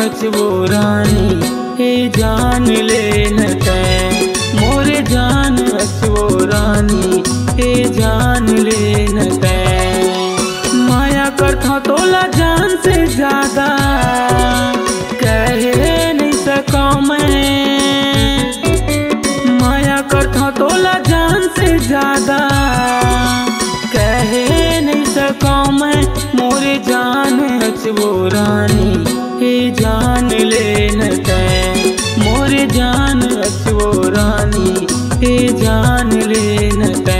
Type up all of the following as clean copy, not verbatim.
अचबो रानी हे जान ले न तै मोरे जान अचबो रानी हे जान ले न तै। माया करता तोला जान से ज्यादा कहे नहीं सका मैं, माया करता तोला जान से ज्यादा कहे नहीं सका मैं। मोरे जान अचबो रानी हे जान ले न तै मोरे जान अचबो रानी हे जान ले न तै।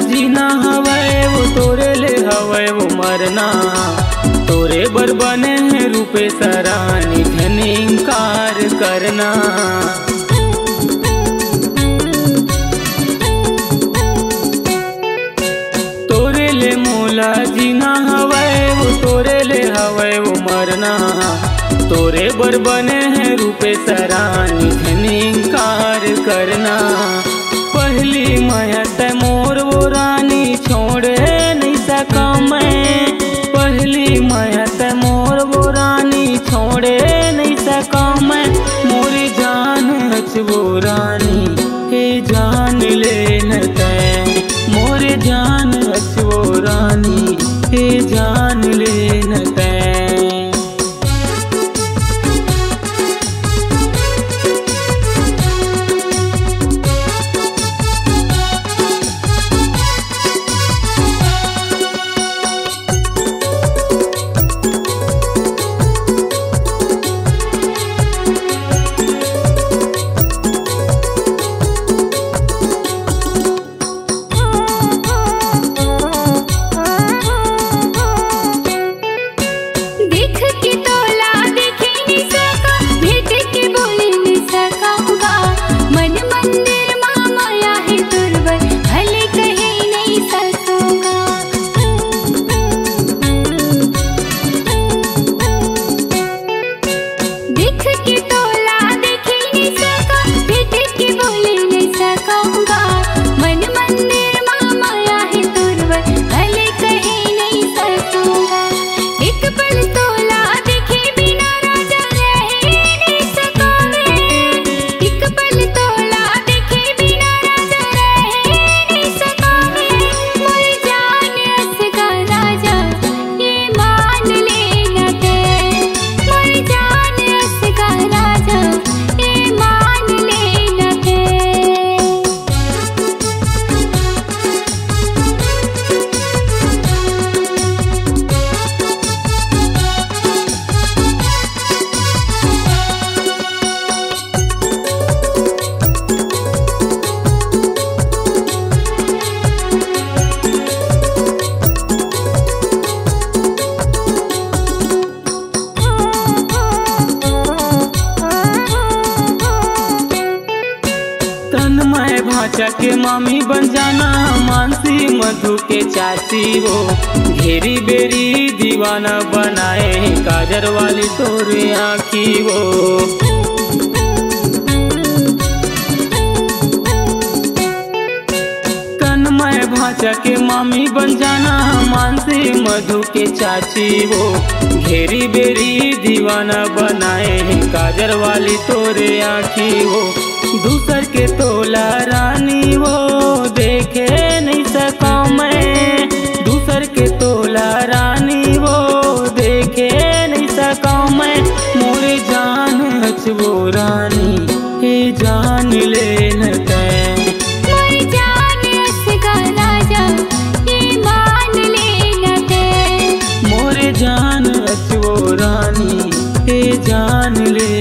जीना हवै वो तोरे ले हवै वो मरना, तोरे बर बने हैं रूपे सरानी धन इंकार करना। तोरे ले मोला जीना हवै वो तोरे ले हवै वो मरना, तोरे बर बने हैं रूपे सरानी धन इंकार करना। पहली माया तै मोर वो रानी छोड़े नहीं सका मैं, पहली माया तै मोर वो रानी छोड़े नहीं सका मैं। मोरी जान अचबो रानी हे जान ले न तै मोरे जान अचबो रानी हे जान ले न तै। भाचा के मामी बन जाना मानसी मधु के चाची वो, घेरी बेरी दीवाना बनाए काजर वाली तोरे आँखी वो। तन्मय भाचा के मामी बन जाना मानसी मधु के चाची वो, घेरी बेरी दीवाना बनाए काजर वाली तोरे आँखी वो। दूसर के तोला रानी वो देखे नहीं सका मैं, दूसर के तोला रानी वो देखे नहीं सका मैं। मोरे जान अचबो रानी हे जान ले न तै मोरे जान असगा राजा ये मान ले न तै मोरे जान अचबो रानी हे जान ले